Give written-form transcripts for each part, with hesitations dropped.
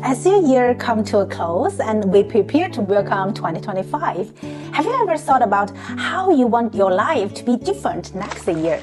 As your year comes to a close and we prepare to welcome 2025, have you ever thought about how you want your life to be different next year?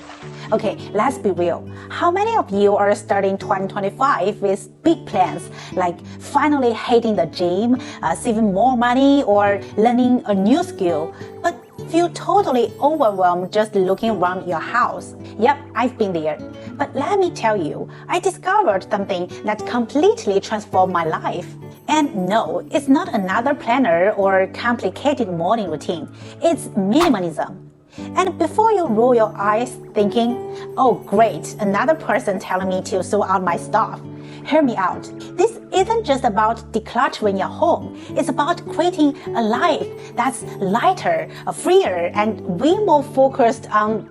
Okay, let's be real. How many of you are starting 2025 with big plans, like finally hitting the gym, saving more money, or learning a new skill, but feel totally overwhelmed just looking around your house? Yep, I've been there. But let me tell you, I discovered something that completely transformed my life. And no, it's not another planner or complicated morning routine. It's minimalism. And before you roll your eyes thinking, oh great, another person telling me to sort out my stuff, hear me out. This isn't just about decluttering your home. It's about creating a life that's lighter, freer, and way more focused on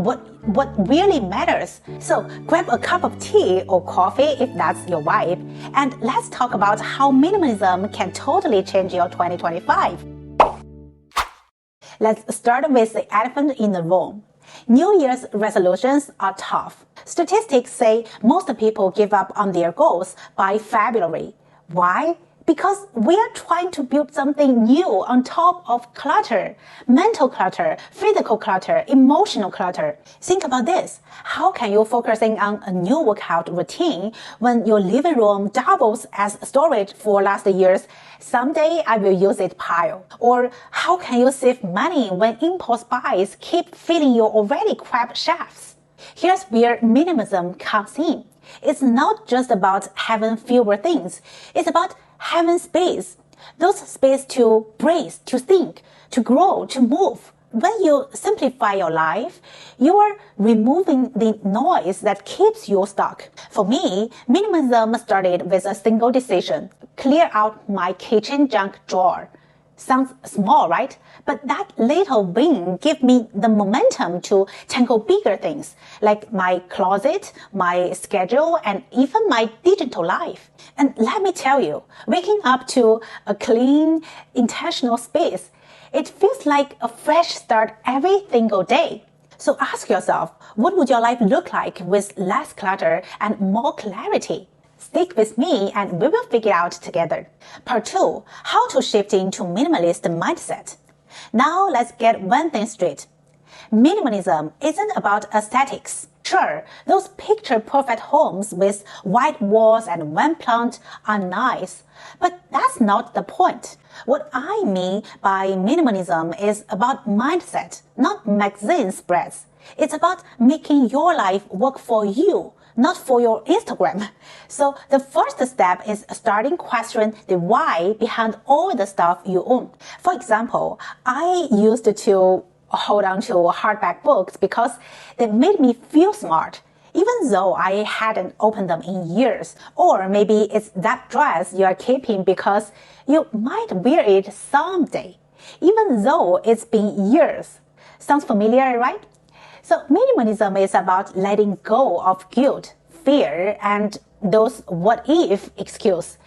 what really matters. So grab a cup of tea or coffee if that's your vibe, and let's talk about how minimalism can totally change your 2025. Let's start with the elephant in the room. New Year's resolutions are tough. Statistics say most people give up on their goals by February. Why? Because we are trying to build something new on top of clutter. Mental clutter, physical clutter, emotional clutter. Think about this. How can you focusing on a new workout routine when your living room doubles as storage for last year's "someday I will use it" pile? Or how can you save money when impulse buys keep filling your already cramped shelves? Here's where minimalism comes in. It's not just about having fewer things. It's about having space. Those space to breathe, to think, to grow, to move. When you simplify your life, you are removing the noise that keeps you stuck. For me, minimalism started with a single decision: clear out my kitchen junk drawer. Sounds small, right? But that little win gave me the momentum to tackle bigger things, like my closet, my schedule, and even my digital life. And let me tell you, waking up to a clean, intentional space, it feels like a fresh start every single day. So ask yourself, what would your life look like with less clutter and more clarity? Stick with me and we will figure it out together. Part 2, how to shift into minimalist mindset. Now let's get one thing straight. Minimalism isn't about aesthetics. Sure, those picture-perfect homes with white walls and one plant are nice, but that's not the point. What I mean by minimalism is about mindset, not magazine spreads. It's about making your life work for you, not for your Instagram. So the first step is starting questioning the why behind all the stuff you own. For example, I used to hold on to hardback books because they made me feel smart, even though I hadn't opened them in years. Or maybe it's that dress you are keeping because you might wear it someday, even though it's been years. Sounds familiar, right? So minimalism is about letting go of guilt, fear, and those what-if excuses.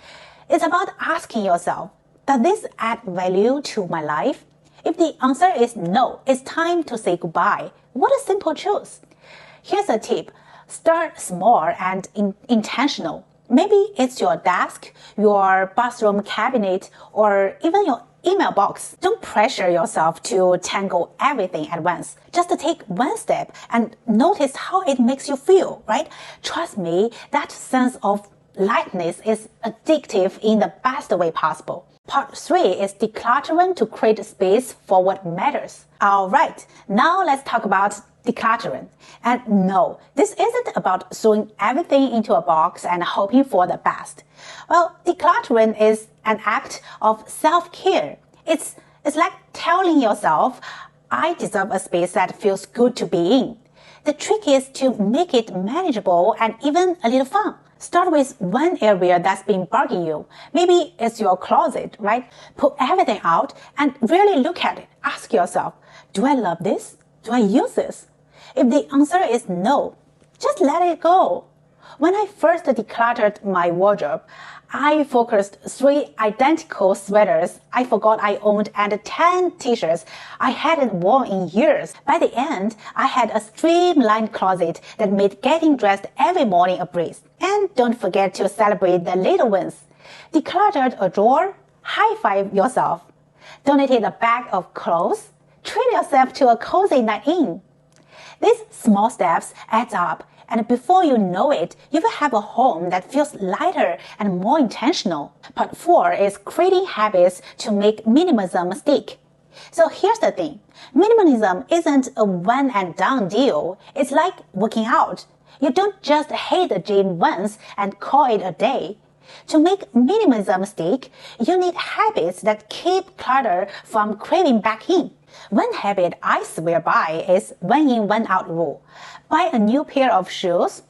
It's about asking yourself, does this add value to my life? If the answer is no, it's time to say goodbye. What a simple choice. Here's a tip. Start small and intentional. Maybe it's your desk, your bathroom cabinet, or even your email box. Don't pressure yourself to tackle everything at once. Just take one step and notice how it makes you feel, right? Trust me, that sense of lightness is addictive in the best way possible. Part 3 is decluttering to create space for what matters. Alright, now let's talk about decluttering. And no, this isn't about throwing everything into a box and hoping for the best. Well, decluttering is an act of self-care. It's like telling yourself, I deserve a space that feels good to be in. The trick is to make it manageable and even a little fun. Start with one area that's been bugging you. Maybe it's your closet, right? Pull everything out and really look at it. Ask yourself, do I love this? Do I use this? If the answer is no, just let it go. When I first decluttered my wardrobe, I focused 3 identical sweaters I forgot I owned and 10 t-shirts I hadn't worn in years. By the end, I had a streamlined closet that made getting dressed every morning a breeze. And don't forget to celebrate the little wins. decluttered a drawer, high-five yourself. Donated a bag of clothes, treat yourself to a cozy night in. These small steps add up, and before you know it, you will have a home that feels lighter and more intentional. Part 4 is creating habits to make minimalism stick. So here's the thing. Minimalism isn't a one and done deal. It's like working out. You don't just hit the gym once and call it a day. To make minimalism stick, you need habits that keep clutter from creeping back in. One habit I swear by is one in, one out rule. Buy a new pair of shoes,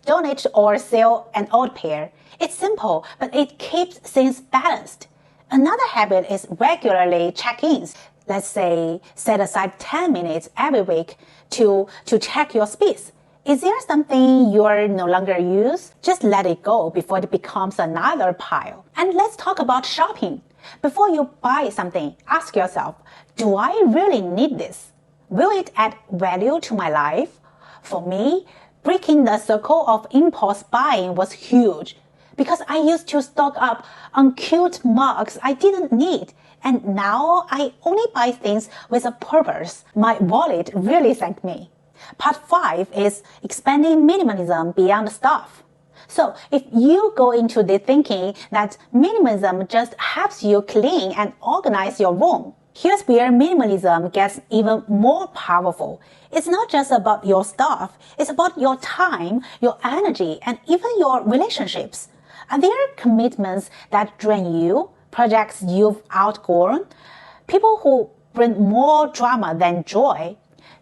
donate or sell an old pair. It's simple, but it keeps things balanced. Another habit is regularly check-ins. Let's say set aside 10 minutes every week to check your space. Is there something you're no longer use? Just let it go before it becomes another pile. And let's talk about shopping. Before you buy something, ask yourself, do I really need this? Will it add value to my life? For me, breaking the circle of impulse buying was huge because I used to stock up on cute mugs I didn't need. And now I only buy things with a purpose. My wallet really thanked me. Part 5 is expanding minimalism beyond stuff. So if you go into the thinking that minimalism just helps you clean and organize your room, here's where minimalism gets even more powerful. It's not just about your stuff, it's about your time, your energy, and even your relationships. Are there commitments that drain you, projects you've outgrown, people who bring more drama than joy?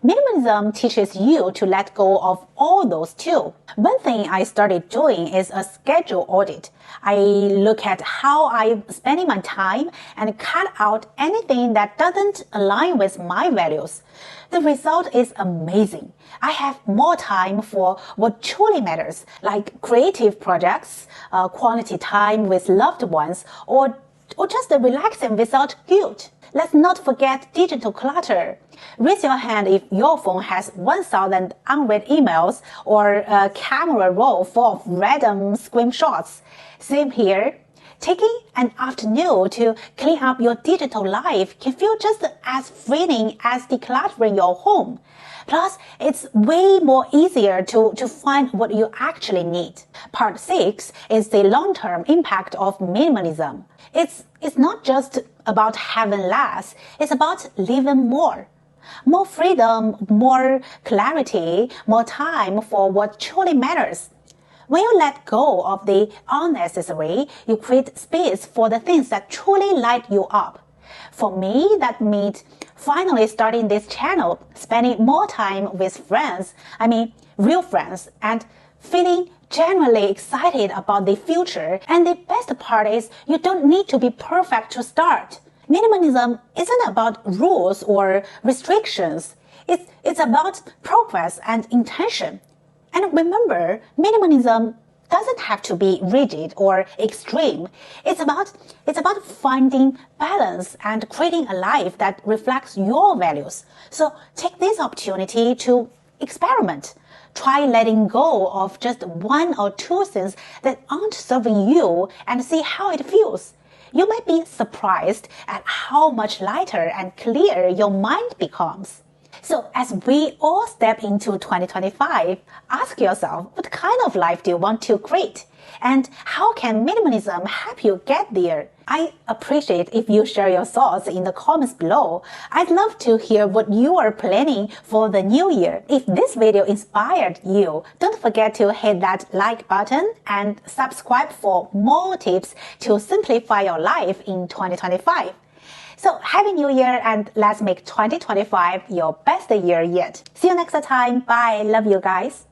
Minimalism teaches you to let go of all those too. One thing I started doing is a schedule audit. I look at how I'm spending my time and cut out anything that doesn't align with my values. The result is amazing. I have more time for what truly matters, like creative projects, quality time with loved ones, or just relaxing without guilt. Let's not forget digital clutter. Raise your hand if your phone has 1,000 unread emails or a camera roll full of random screenshots. Same here. Taking an afternoon to clean up your digital life can feel just as freeing as decluttering your home. Plus, it's way more easier to find what you actually need. Part 6 is the long-term impact of minimalism. It's not just about having less, it's about living more. More freedom, more clarity, more time for what truly matters. When you let go of the unnecessary, you create space for the things that truly light you up. For me, that means finally starting this channel, spending more time with friends, real friends, and feeling genuinely excited about the future. And the best part is you don't need to be perfect to start. Minimalism isn't about rules or restrictions. It's about progress and intention. And remember, minimalism doesn't have to be rigid or extreme. It's about finding balance and creating a life that reflects your values. So take this opportunity to experiment. Try letting go of just one or two things that aren't serving you and see how it feels. You might be surprised at how much lighter and clearer your mind becomes. So as we all step into 2025, ask yourself, what kind of life do you want to create? And how can minimalism help you get there? I appreciate if you share your thoughts in the comments below. I'd love to hear what you are planning for the new year. If this video inspired you, don't forget to hit that like button and subscribe for more tips to simplify your life in 2025. So happy new year and let's make 2025 your best year yet. See you next time. Bye. Love you guys.